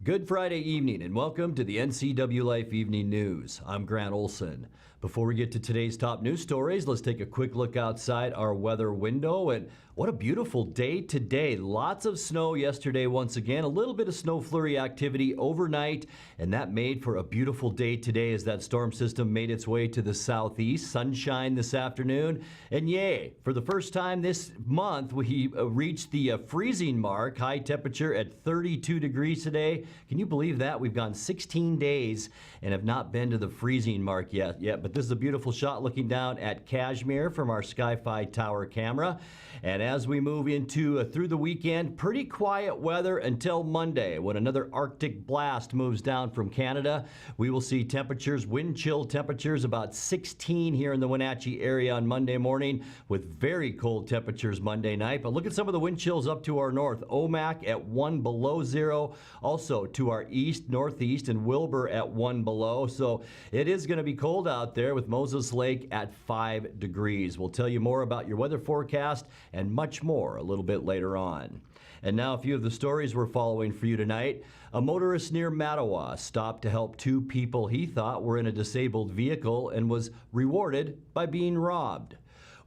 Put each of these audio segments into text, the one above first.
Good Friday evening and welcome to the NCWLIFE Evening News. I'm Grant Olson. Before we get to today's top news stories, let's take a quick look outside our weather window. And what a beautiful day today. Lots of snow yesterday once again. A little bit of snow flurry activity overnight, and that made for a beautiful day today as that storm system made its way to the southeast. Sunshine this afternoon. And yay, for the first time this month, we reached the freezing mark. High temperature at 32 degrees today. Can you believe that? We've gone 16 days and have not been to the freezing mark yet. But this is a beautiful shot looking down at Kashmir from our Sky-Fi tower camera. And as we move into through the weekend, pretty quiet weather until Monday when another Arctic blast moves down from Canada. We will see temperatures, wind chill temperatures about 16 here in the Wenatchee area on Monday morning with very cold temperatures Monday night. But look at some of the wind chills up to our north. Omak at 1 below zero. Also to our east, northeast, and Wilbur at 1 below. So it is going to be cold out there with Moses Lake at 5 degrees. We'll tell you more about your weather forecast and much more a little bit later on. And now a few of the stories we're following for you tonight. A motorist near Mattawa stopped to help two people he thought were in a disabled vehicle and was rewarded by being robbed.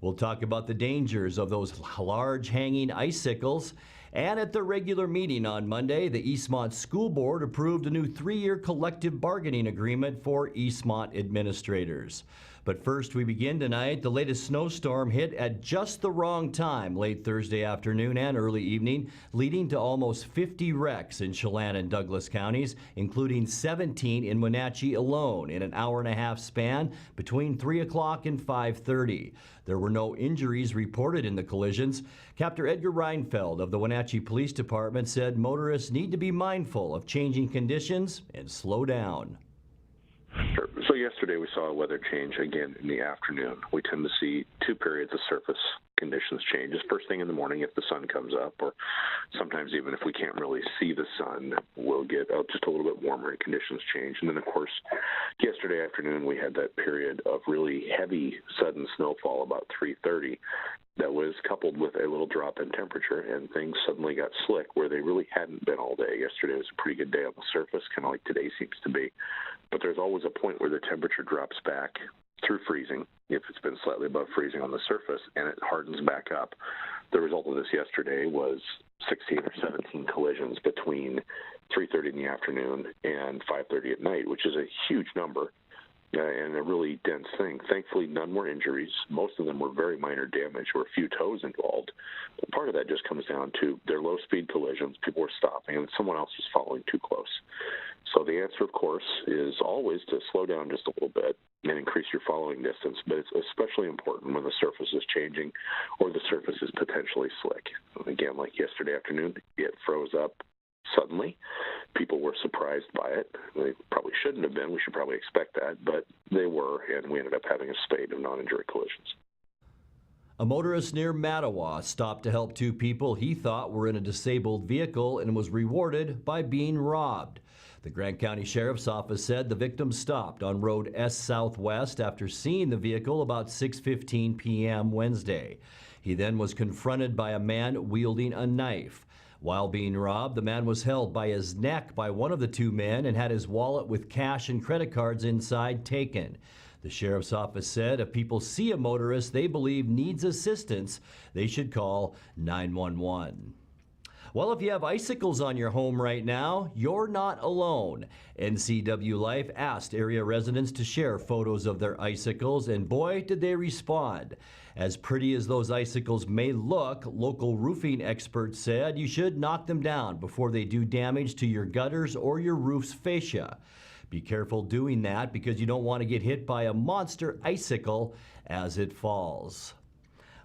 We'll talk about the dangers of those large hanging icicles. And at the regular meeting on Monday, the Eastmont School Board approved a new 3-year collective bargaining agreement for Eastmont administrators. But first, we begin tonight. The latest snowstorm hit at just the wrong time late Thursday afternoon and early evening, leading to almost 50 wrecks in Chelan and Douglas counties, including 17 in Wenatchee alone in an hour-and-a-half span between 3 o'clock and 5:30. There were no injuries reported in the collisions. Captain Edgar Reinfeld of the Wenatchee Police Department said motorists need to be mindful of changing conditions and slow down. Sure. So yesterday we saw a weather change again in the afternoon. We tend to see two periods of surface conditions changes. First thing in the morning if the sun comes up, or sometimes even if we can't really see the sun, we'll get just a little bit warmer and conditions change. And then, of course, yesterday afternoon we had that period of really heavy sudden snowfall about 3:30 that was coupled with a little drop in temperature, and things suddenly got slick where they really hadn't been all day. Yesterday was a pretty good day on the surface, kind of like today seems to be. But there's always a point where the temperature drops back through freezing, if it's been slightly above freezing on the surface, and it hardens back up. The result of this yesterday was 16 or 17 collisions between 3:30 in the afternoon and 5:30 at night, which is a huge number. And a really dense thing. Thankfully, none were injuries. Most of them were very minor damage. There were a few tows involved. But part of that just comes down to their low-speed collisions. People were stopping, and someone else was following too close. So the answer, of course, is always to slow down just a little bit and increase your following distance. But it's especially important when the surface is changing or the surface is potentially slick. Again, like yesterday afternoon, it froze up suddenly. People were surprised by it. They probably shouldn't have been. We should probably expect that, but they were, and we ended up having a spate of non-injury collisions. A motorist near Mattawa stopped to help two people he thought were in a disabled vehicle and was rewarded by being robbed. The Grant County Sheriff's Office said the victim stopped on Road S Southwest after seeing the vehicle about 6:15 p.m. Wednesday. He then was confronted by a man wielding a knife. While being robbed, the man was held by his neck by one of the two men and had his wallet with cash and credit cards inside taken. The Sheriff's Office said if people see a motorist they believe needs assistance, they should call 911. Well, if you have icicles on your home right now, you're not alone. NCWLIFE asked area residents to share photos of their icicles, and boy, did they respond. As pretty as those icicles may look, local roofing experts said you should knock them down before they do damage to your gutters or your roof's fascia. Be careful doing that because you don't want to get hit by a monster icicle as it falls.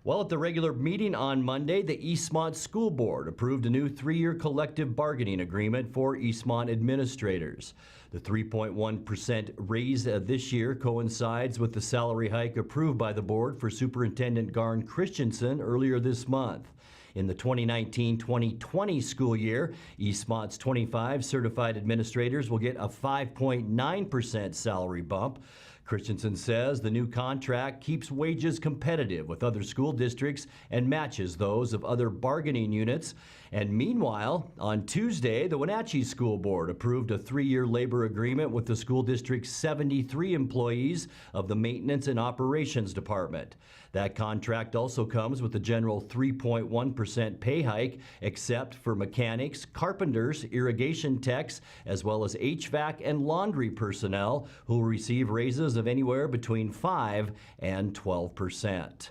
Well, at the regular meeting on Monday, the Eastmont School Board approved a new 3-year collective bargaining agreement for Eastmont administrators. The 3.1% raise this year coincides with the salary hike approved by the board for Superintendent Garn Christensen earlier this month. In the 2019-2020 school year, Eastmont's 25 certified administrators will get a 5.9% salary bump. Christensen says the new contract keeps wages competitive with other school districts and matches those of other bargaining units. And meanwhile, on Tuesday, the Wenatchee School Board approved a 3-year labor agreement with the school district's 73 employees of the Maintenance and Operations Department. That contract also comes with a general 3.1% pay hike, except for mechanics, carpenters, irrigation techs, as well as HVAC and laundry personnel, who will receive raises of anywhere between 5 and 12%.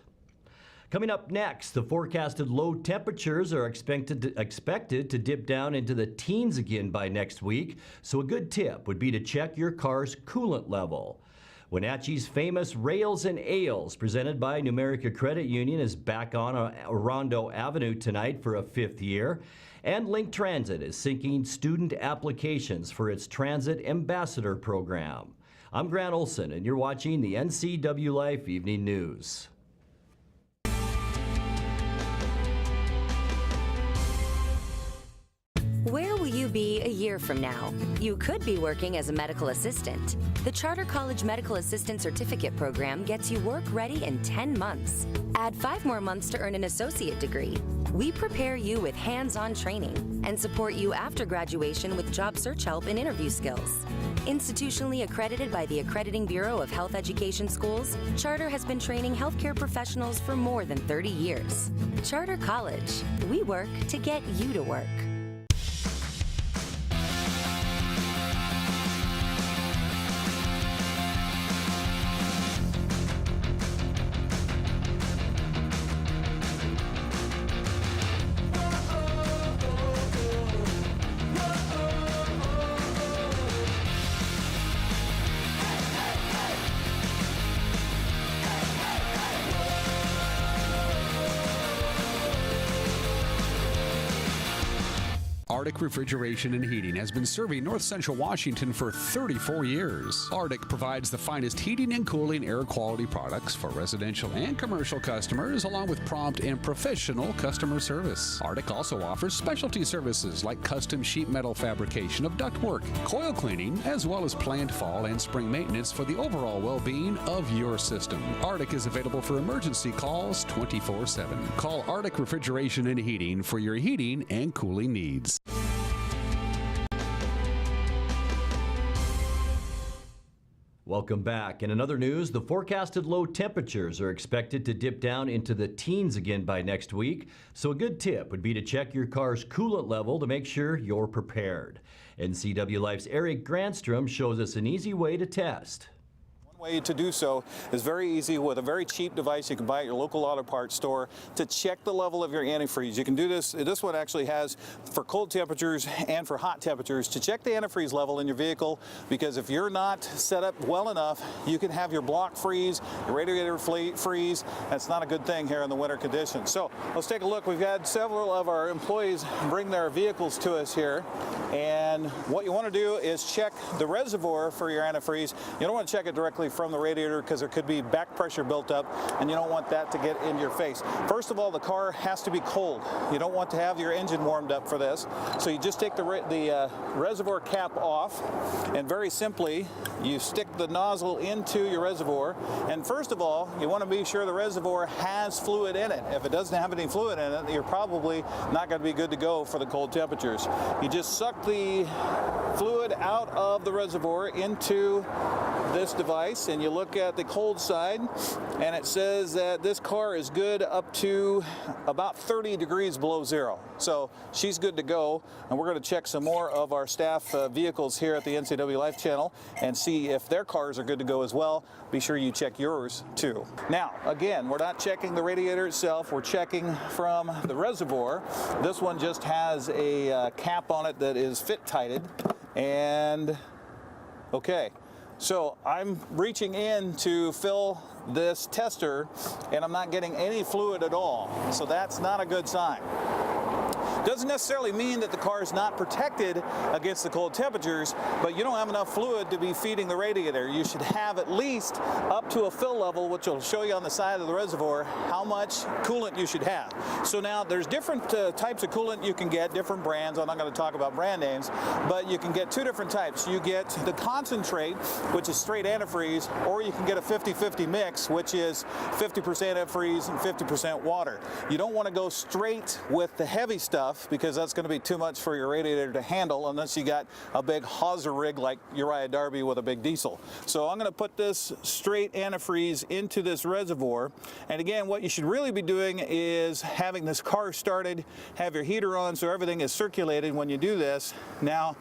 Coming up next, the forecasted low temperatures are expected to dip down into the teens again by next week, so a good tip would be to check your car's coolant level. Wenatchee's famous Rails and Ales, presented by Numerica Credit Union, is back on Orondo Avenue tonight for a 5th year. And Link Transit is syncing student applications for its Transit Ambassador program. I'm Grant Olson, and you're watching the NCWLIFE Evening News. Where will you be a year from now? You could be working as a medical assistant. The Charter College Medical Assistant Certificate Program gets you work ready in 10 months. Add 5 more months to earn an associate degree. We prepare you with hands-on training and support you after graduation with job search help and interview skills. Institutionally accredited by the Accrediting Bureau of Health Education Schools, Charter has been training healthcare professionals for more than 30 years. Charter College. We work to get you to work. Arctic Refrigeration and Heating has been serving North Central Washington for 34 years. Arctic provides the finest heating and cooling air quality products for residential and commercial customers, along with prompt and professional customer service. Arctic also offers specialty services like custom sheet metal fabrication of ductwork, coil cleaning, as well as planned fall and spring maintenance for the overall well-being of your system. Arctic is available for emergency calls 24/7. Call Arctic Refrigeration and Heating for your heating and cooling needs. Welcome back. In another news, the forecasted low temperatures are expected to dip down into the teens again by next week, so a good tip would be to check your car's coolant level to make sure you're prepared. NCWLIFE's Eric Granstrom shows us an easy way to test. Way to do so is very easy with a very cheap device you can buy at your local auto parts store to check the level of your antifreeze. You can do this. This one actually has for cold temperatures and for hot temperatures to check the antifreeze level in your vehicle, because if you're not set up well enough, you can have your block freeze, your radiator freeze. That's not a good thing here in the winter conditions. So let's take a look. We've had several of our employees bring their vehicles to us here, and what you want to do is check the reservoir for your antifreeze. You don't want to check it directly from the radiator because there could be back pressure built up, and you don't want that to get into your face. First of all, the car has to be cold. You don't want to have your engine warmed up for this. So you just take the reservoir cap off, and very simply, you stick the nozzle into your reservoir. And first of all, you want to be sure the reservoir has fluid in it. If it doesn't have any fluid in it, you're probably not going to be good to go for the cold temperatures. You just suck the fluid out of the reservoir into this device, and you look at the cold side, and it says that this car is good up to about 30 degrees below zero. So she's good to go, and we're going to check some more of our staff vehicles here at the NCWLIFE channel and see if their cars are good to go as well. Be sure you check yours too. Now, again, we're not checking the radiator itself. We're checking from the reservoir. This one just has a cap on it that is fit-tighted, and okay. So I'm reaching in to fill this tester, and I'm not getting any fluid at all. So that's not a good sign. Doesn't necessarily mean that the car is not protected against the cold temperatures, but you don't have enough fluid to be feeding the radiator. You should have at least up to a fill level, which will show you on the side of the reservoir how much coolant you should have. So now there's different types of coolant you can get, different brands. I'm not going to talk about brand names, but you can get two different types. You get the concentrate, which is straight antifreeze, or you can get a 50-50 mix, which is 50% antifreeze and 50% water. You don't want to go straight with the heavy stuff, enough because that's going to be too much for your radiator to handle unless you got a big hawser rig like Uriah Darby with a big diesel. So I'm going to put this straight antifreeze into this reservoir. And again, what you should really be doing is having this car started, have your heater on so everything is circulated when you do this. Now,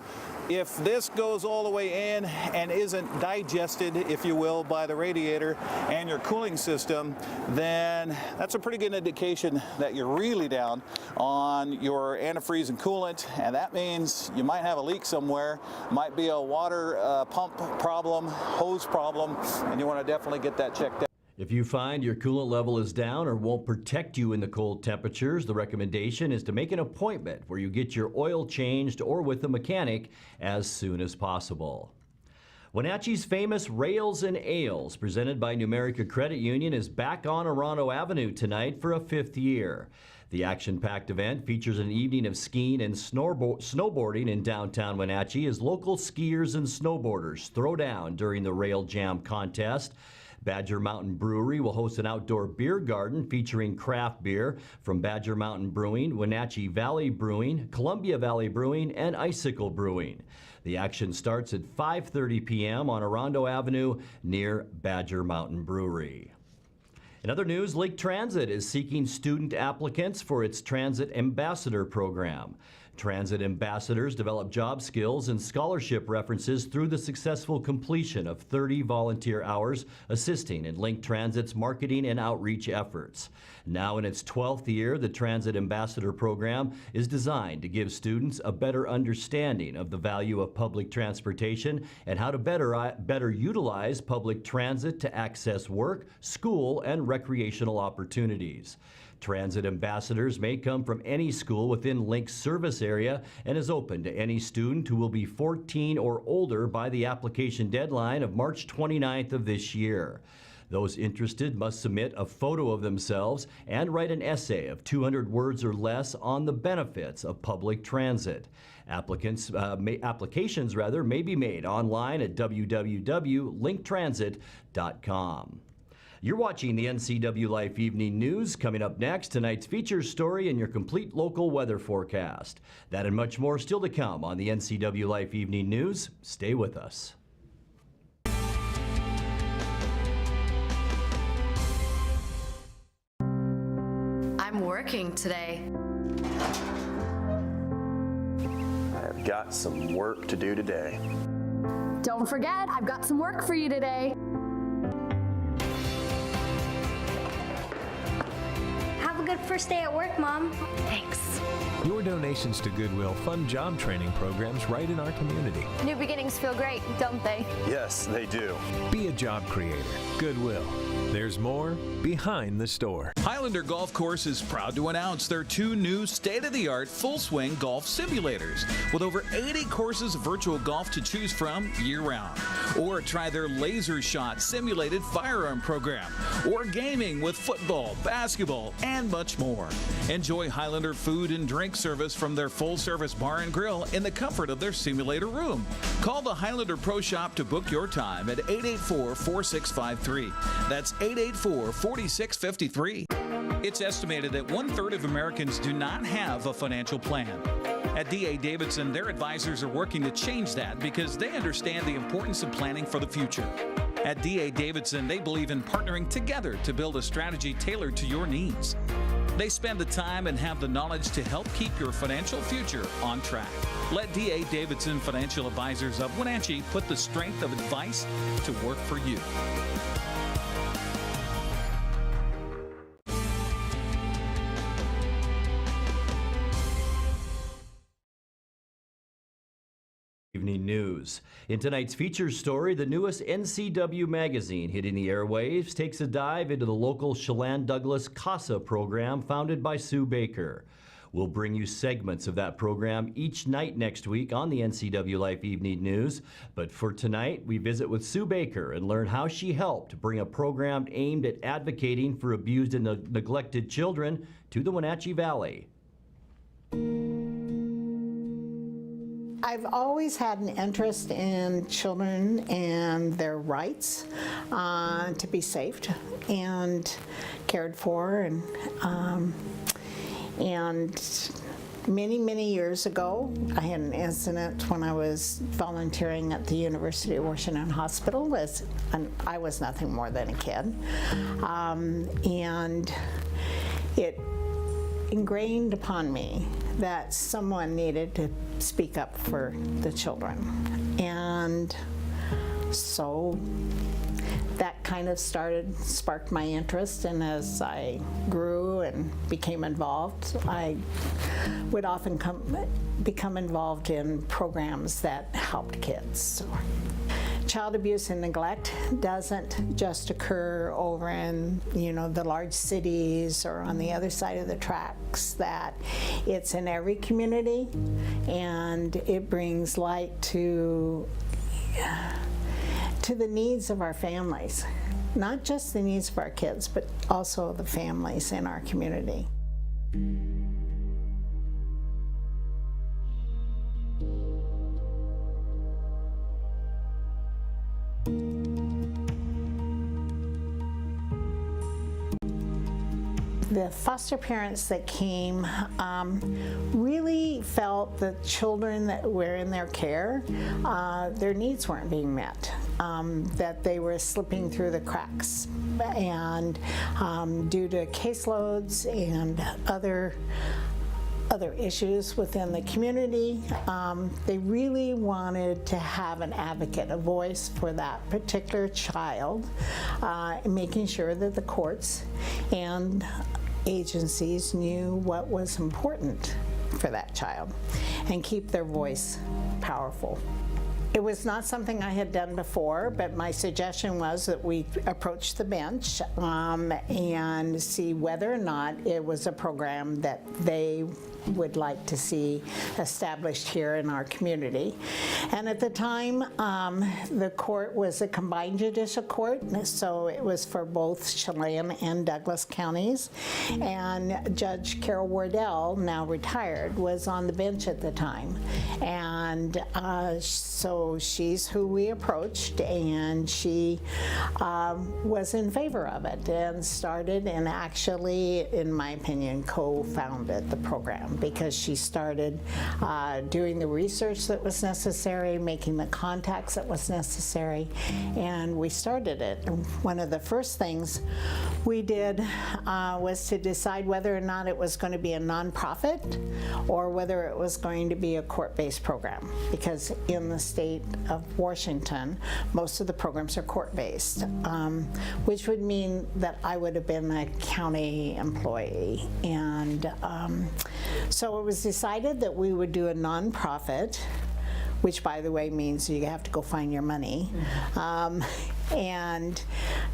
if this goes all the way in and isn't digested, if you will, by the radiator and your cooling system, then that's a pretty good indication that you're really down on your antifreeze and coolant, and that means you might have a leak somewhere, might be a water pump problem, hose problem, and you want to definitely get that checked out. If you find your coolant level is down or won't protect you in the cold temperatures, the recommendation is to make an appointment where you get your oil changed or with a mechanic as soon as possible. Wenatchee's famous Rails and Ales, presented by Numerica Credit Union, is back on Orono Avenue tonight for a 5th year. The action-packed event features an evening of skiing and snowboarding in downtown Wenatchee as local skiers and snowboarders throw down during the Rail Jam contest. Badger Mountain Brewery will host an outdoor beer garden featuring craft beer from Badger Mountain Brewing, Wenatchee Valley Brewing, Columbia Valley Brewing, and Icicle Brewing. The action starts at 5:30 p.m. on Orono Avenue near Badger Mountain Brewery. In other news, Lake Transit is seeking student applicants for its Transit Ambassador program. Transit ambassadors develop job skills and scholarship references through the successful completion of 30 volunteer hours assisting in Link Transit's marketing and outreach efforts. Now in its 12th year, the Transit Ambassador program is designed to give students a better understanding of the value of public transportation and how to better utilize public transit to access work, school, and recreational opportunities. Transit ambassadors may come from any school within Link's service area and is open to any student who will be 14 or older by the application deadline of March 29th of this year. Those interested must submit a photo of themselves and write an essay of 200 words or less on the benefits of public transit. Applications may be made online at www.linktransit.com. You're watching the NCWLIFE Evening News. Coming up next, tonight's feature story and your complete local weather forecast. That and much more still to come on the NCWLIFE Evening News. Stay with us. I'm working today. I've got some work to do today. Don't forget, I've got some work for you today. Have a good first day at work, Mom. Thanks. Your donations to Goodwill fund job training programs right in our community. New beginnings feel great, don't they? Yes, they do. Be a job creator. Goodwill. There's more behind the store. Highlander Golf Course is proud to announce their 2 new state-of-the-art full-swing golf simulators with over 80 courses of virtual golf to choose from year-round. Or try their Laser Shot simulated firearm program, or gaming with football, basketball, and much more. Enjoy Highlander food and drink service from their full-service bar and grill in the comfort of their simulator room. Call the Highlander Pro Shop to book your time at 884-4653. That's 884-4653. It's estimated that 1/3 of Americans do not have a financial plan. At D.A. Davidson, their advisors are working to change that because they understand the importance of planning for the future. At D.A. Davidson, they believe in partnering together to build a strategy tailored to your needs. They spend the time and have the knowledge to help keep your financial future on track. Let D.A. Davidson Financial Advisors of Wenatchee put the strength of advice to work for you. Evening News. In tonight's feature story, the newest NCW magazine hitting the airwaves takes a dive into the local Chelan Douglas CASA program founded by Sue Baker. We'll bring you segments of that program each night next week on the NCWLIFE Evening News. But for tonight, we visit with Sue Baker and learn how she helped bring a program aimed at advocating for abused and neglected children to the Wenatchee Valley. I've always had an interest in children and their rights to be safe and cared for, and Many years ago, I had an incident when I was volunteering at the University of Washington Hospital. I was nothing more than a kid. And it ingrained upon me that someone needed to speak up for the children. And so that kind of sparked my interest, and as I grew and became involved, I would often become involved in programs that helped kids. So, child abuse and neglect doesn't just occur over in, the large cities or on the other side of the tracks. That it's in every community, and it brings light to the needs of our families, not just the needs of our kids, but also the families in our community. The foster parents that came really felt the children that were in their care, their needs weren't being met, that they were slipping through the cracks. And due to caseloads and other issues within the community, they really wanted to have an advocate, a voice for that particular child, making sure that the courts and agencies knew what was important for that child and keep their voice powerful. It was not something I had done before, but my suggestion was that we approach the bench and see whether or not it was a program that they would like to see established here in our community. And at the time, the court was a combined judicial court, so it was for both Chelan and Douglas counties. And Judge Carol Wardell, now retired, was on the bench at the time. And so she's who we approached, and she was in favor of it and started, and actually, in my opinion, co-founded the program, because she started doing the research that was necessary, making the contacts that was necessary, and we started it. And one of the first things we did was to decide whether or not it was going to be a nonprofit or whether it was going to be a court-based program, because in the state of Washington, most of the programs are court-based, which would mean that I would have been a county employee. And so it was decided that we would do a nonprofit, which, by the way, means you have to go find your money, and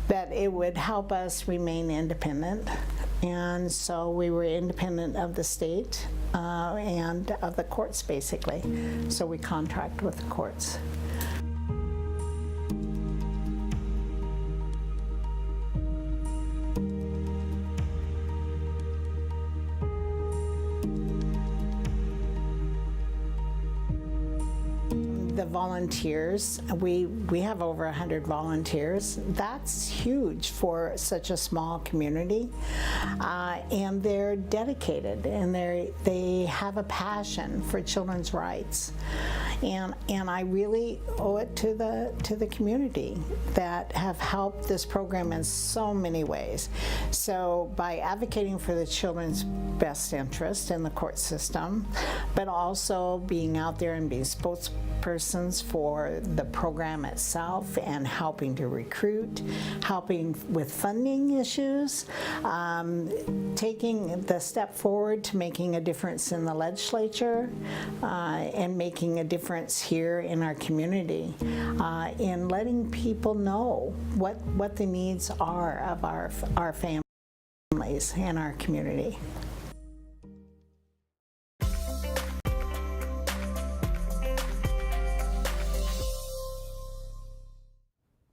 that it would help us remain independent. And so we were independent of the state and of the courts, basically. So we contract with the courts. The volunteers, we have over 100 volunteers. That's huge for such a small community, and they're dedicated, and they have a passion for children's rights, and I really owe it to the community that have helped this program in so many ways. So by advocating for the children's best interest in the court system, but also being out there and being spokespersons for the program itself and helping to recruit, helping with funding issues, taking the step forward to making a difference in the legislature and making a difference here in our community, in letting people know what the needs are of our families and our community.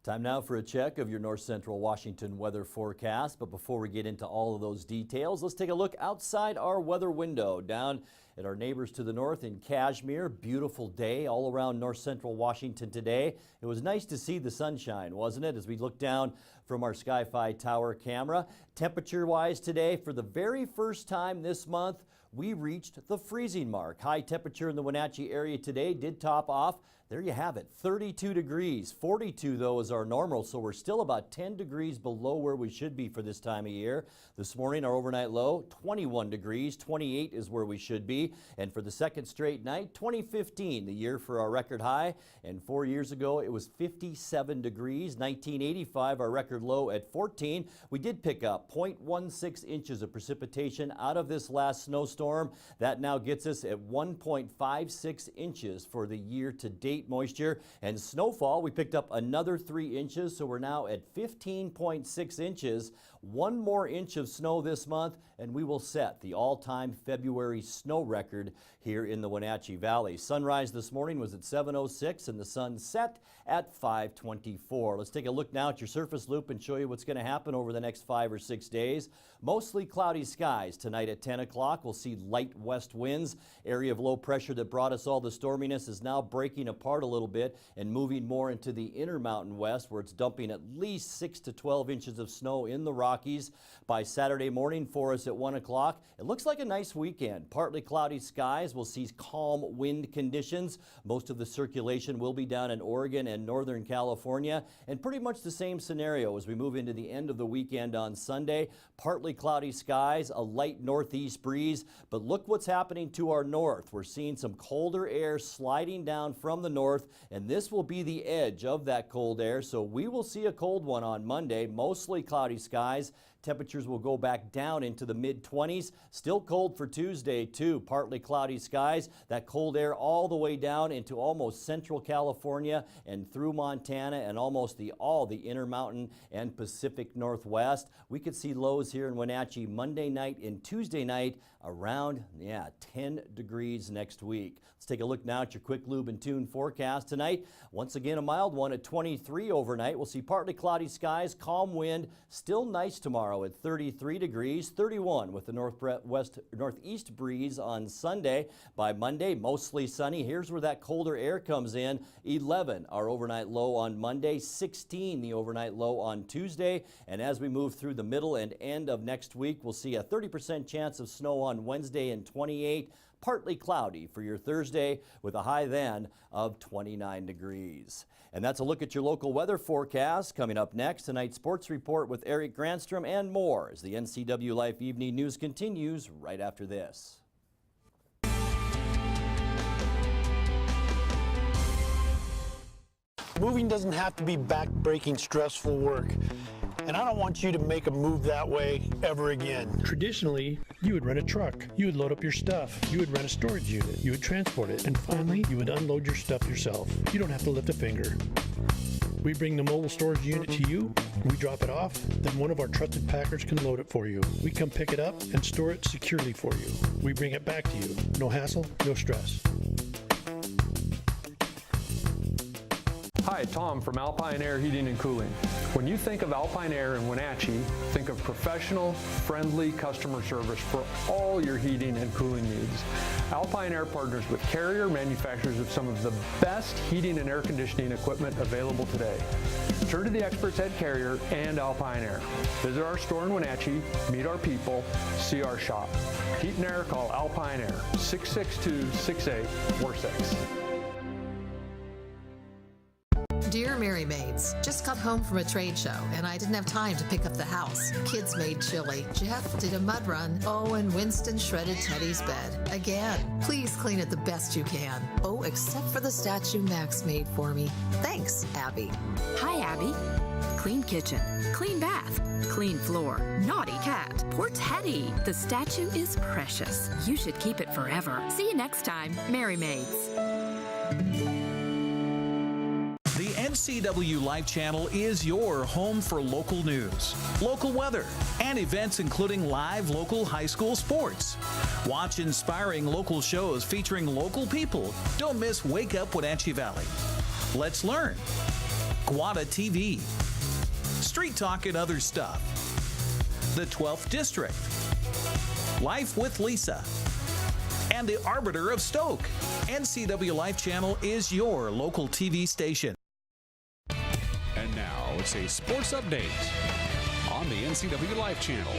Time now for a check of your North Central Washington weather forecast. But before we get into all of those details, let's take a look outside our weather window down at our neighbors to the north in Cashmere. Beautiful day all around North Central Washington today. It was nice to see the sunshine, wasn't it? As we look down from our Sky-Fi tower camera. Temperature-wise today, for the very first time this month, we reached the freezing mark. High temperature in the Wenatchee area today did top off. There you have it, 32 degrees. 42 though is our normal, so we're still about 10 degrees below where we should be for this time of year. This morning our overnight low, 21 degrees. 28 is where we should be. And for the second straight night, 2015, the year for our record high. And 4 years ago it was 57 degrees. 1985, our record low at 14. We did pick up 0.16 inches of precipitation out of this last snowstorm. That now gets us at 1.56 inches for the year to date moisture. And snowfall, we picked up another 3 inches, so we're now at 15.6 inches. One more inch of snow this month, and we will set the all-time February snow record here in the Wenatchee Valley. Sunrise this morning was at 7:06 and the sun set at 5:24. Let's take a look now at your surface loop and show you what's going to happen over the next 5 or 6 days. Mostly cloudy skies tonight at 10 o'clock. We'll see light west winds. Area of low pressure that brought us all the storminess is now breaking apart a little bit and moving more into the Intermountain West, where it's dumping at least 6 to 12 inches of snow in the Rockies. By Saturday morning for us at 1 o'clock, it looks like a nice weekend. Partly cloudy skies. We'll see calm wind conditions. Most of the circulation will be down in Oregon and Northern California, and pretty much the same scenario as we move into the end of the weekend on Sunday. Partly cloudy skies, a light northeast breeze, but look what's happening to our north. We're seeing some colder air sliding down from the north, and this will be the edge of that cold air, so we will see a cold one on Monday. Mostly cloudy skies. Temperatures will go back down into the mid-20s. Still cold for Tuesday, too. Partly cloudy skies. That cold air all the way down into almost central California and through Montana and almost all the Intermountain and Pacific Northwest. We could see lows here in Wenatchee Monday night and Tuesday night around, 10 degrees next week. Let's take a look now at your quick lube and tune forecast tonight. Once again, a mild one at 23 overnight. We'll see partly cloudy skies, calm wind, still nice tomorrow at 33 degrees, 31 with the northeast breeze on Sunday. By Monday, mostly sunny. Here's where that colder air comes in. 11 our overnight low on Monday, 16 the overnight low on Tuesday. And as we move through the middle and end of next week, we'll see a 30% chance of snow on Wednesday and 28. Partly cloudy for your Thursday with a high then of 29 degrees. And that's a look at your local weather forecast. Coming up next, tonight's sports report with Eric Granstrom and more as the NCWLIFE Evening News continues right after this. Moving doesn't have to be back-breaking, stressful work. And I don't want you to make a move that way ever again. Traditionally, you would rent a truck. You would load up your stuff. You would rent a storage unit. You would transport it. And finally, you would unload your stuff yourself. You don't have to lift a finger. We bring the mobile storage unit to you, we drop it off, then one of our trusted packers can load it for you. We come pick it up and store it securely for you. We bring it back to you. No hassle, no stress. Hi, Tom from Alpine Air Heating and Cooling. When you think of Alpine Air in Wenatchee, think of professional, friendly customer service for all your heating and cooling needs. Alpine Air partners with Carrier, manufacturers of some of the best heating and air conditioning equipment available today. Turn to the experts at Carrier and Alpine Air. Visit our store in Wenatchee, meet our people, see our shop. Heat and air, call Alpine Air, 662-6846. Dear Mary Maids, just got home from a trade show and I didn't have time to pick up the house. Kids made chili. Jeff did a mud run. Oh, and Winston shredded Teddy's bed. Again, please clean it the best you can. Oh, except for the statue Max made for me. Thanks, Abby. Hi, Abby. Clean kitchen, clean bath, clean floor, naughty cat, poor Teddy. The statue is precious. You should keep it forever. See you next time, Mary Maids. The NCWLIFE channel is your home for local news, local weather, and events including live local high school sports. Watch inspiring local shows featuring local people. Don't miss Wake Up Wenatchee Valley. Let's learn. Guada TV. Street Talk and Other Stuff. The 12th District. Life with Lisa. And the Arbiter of Stoke. NCWLIFE channel is your local TV station. And now it's a sports update on the NCWLIFE channel.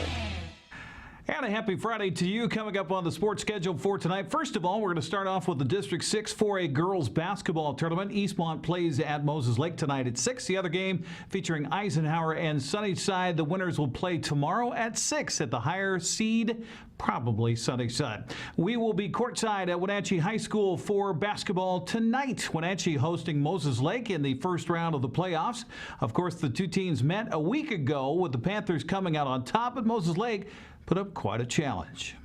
And a happy Friday to you. Coming up on the sports schedule for tonight. First of all, we're going to start off with the District 6 4A girls basketball tournament. Eastmont plays at Moses Lake tonight at 6. The other game featuring Eisenhower and Sunnyside. The winners will play tomorrow at 6 at the higher seed, probably Sunnyside. We will be courtside at Wenatchee High School for basketball tonight. Wenatchee hosting Moses Lake in the first round of the playoffs. Of course, the two teams met a week ago with the Panthers coming out on top at Moses Lake. Put up quite a challenge.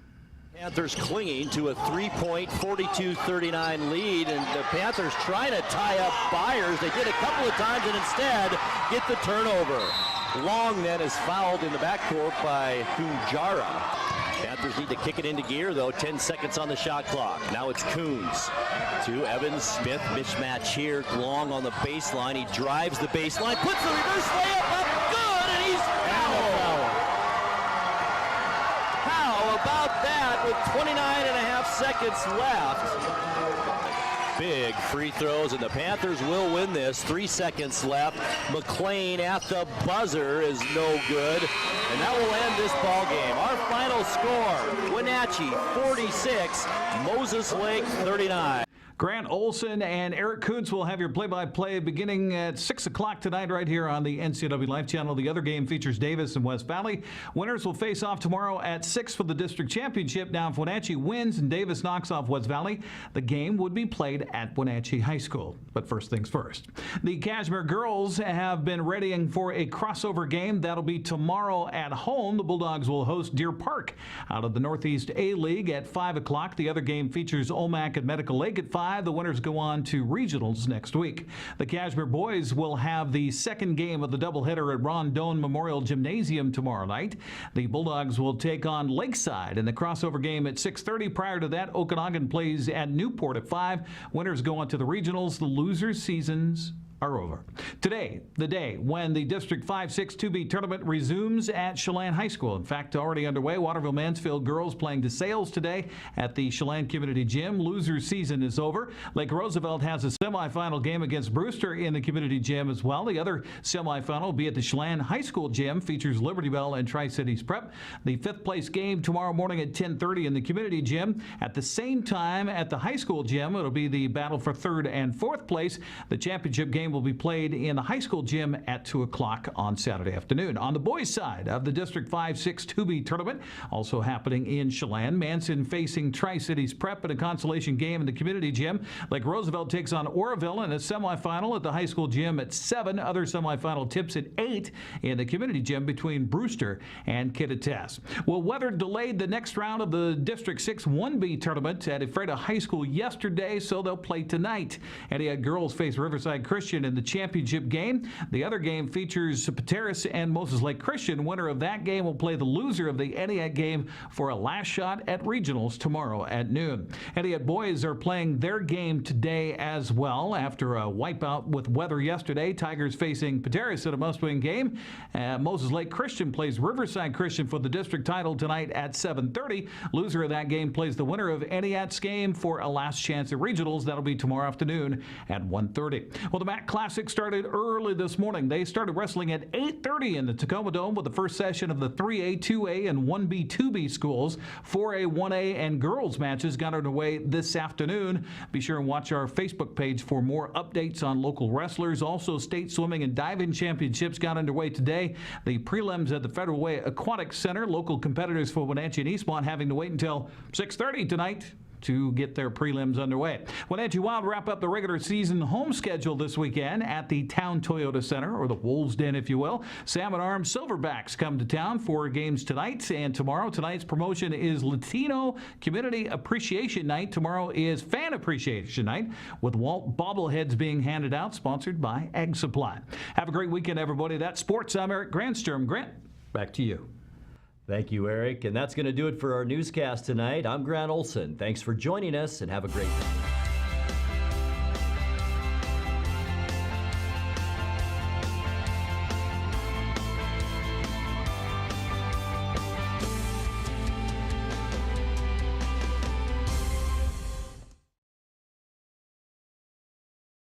Panthers clinging to a 3-point, 42-39 lead, and the Panthers trying to tie up Byers. They did a couple of times and instead get the turnover. Long then is fouled in the backcourt by Kunjara. Panthers need to kick it into gear, though. 10 seconds on the shot clock. Now it's Coons to Evans. Smith, mismatch here. Long on the baseline. He drives the baseline, puts the reverse layup up good, and he's fouled. How about that with 29.5 seconds left? Big free throws, and the Panthers will win this. 3 seconds left. McLean at the buzzer is no good, and that will end this ball game. Our final score, Wenatchee 46, Moses Lake 39. Grant Olson and Eric Kuntz will have your play-by-play beginning at 6 o'clock tonight right here on the NCWLIFE channel. The other game features Davis and West Valley. Winners will face off tomorrow at 6 for the district championship. Now, if Wenatchee wins and Davis knocks off West Valley, the game would be played at Wenatchee High School. But first things first. The Kashmir girls have been readying for a crossover game. That'll be tomorrow at home. The Bulldogs will host Deer Park out of the Northeast A-League at 5 o'clock. The other game features Omak and Medical Lake at 5. The winners go on to regionals next week. The Kashmir boys will have the second game of the doubleheader at Rondon Memorial Gymnasium tomorrow night. The Bulldogs will take on Lakeside in the crossover game at 6:30. Prior to that, Okanagan plays at Newport at 5. Winners go on to the regionals. The losers' seasons are over. Today, the day when the District 5-6 2B tournament resumes at Chelan High School. In fact, already underway. Waterville Mansfield girls playing DeSales today at the Chelan Community Gym. Loser season is over. Lake Roosevelt has a semifinal game against Brewster in the Community Gym as well. The other semifinal will be at the Chelan High School Gym. Features Liberty Bell and Tri-Cities Prep. The 5th place game tomorrow morning at 10:30 in the Community Gym. At the same time at the High School Gym, it'll be the battle for 3rd and 4th place. The championship game will be played in the high school gym at 2 o'clock on Saturday afternoon. On the boys' side of the District 5-6 2B tournament, also happening in Chelan, Manson facing Tri-Cities Prep in a consolation game in the Community Gym. Lake Roosevelt takes on Oroville in a semifinal at the high school gym at 7. Other semifinal tips at 8 in the Community Gym between Brewster and Kittitas. Well, weather delayed the next round of the District 6 1B tournament at Ephrata High School yesterday, so they'll play tonight. Antioch girls face Riverside Christian in the championship game. The other game features Pateris and Moses Lake Christian. Winner of that game will play the loser of the Antioch game for a last shot at regionals tomorrow at noon. Antioch boys are playing their game today as well after a wipeout with weather yesterday. Tigers facing Pateris in a must-win game. Moses Lake Christian plays Riverside Christian for the district title tonight at 7:30. Loser of that game plays the winner of Antioch's game for a last chance at regionals. That'll be tomorrow afternoon at 1:30. Well, the MAC Classic started early this morning. They started wrestling at 8:30 in the Tacoma Dome with the first session of the 3A, 2A, and 1B, 2B schools. 4A, 1A, and girls matches got underway this afternoon. Be sure and watch our Facebook page for more updates on local wrestlers. Also, state swimming and diving championships got underway today. The prelims at the Federal Way Aquatic Center. Local competitors for Wenatchee and Eastmont having to wait until 6:30 tonight to get their prelims underway. Wenatchee Wild wrap up the regular season home schedule this weekend at the Town Toyota Center, or the Wolves Den, if you will. Salmon Arms Silverbacks come to town for games tonight and tomorrow. Tonight's promotion is Latino Community Appreciation Night. Tomorrow is Fan Appreciation Night, with Walt bobbleheads being handed out, sponsored by Ag Supply. Have a great weekend, everybody. That's sports. I'm Eric Granstrom. Grant, back to you. Thank you, Eric. And that's going to do it for our newscast tonight. I'm Grant Olson. Thanks for joining us, and have a great day.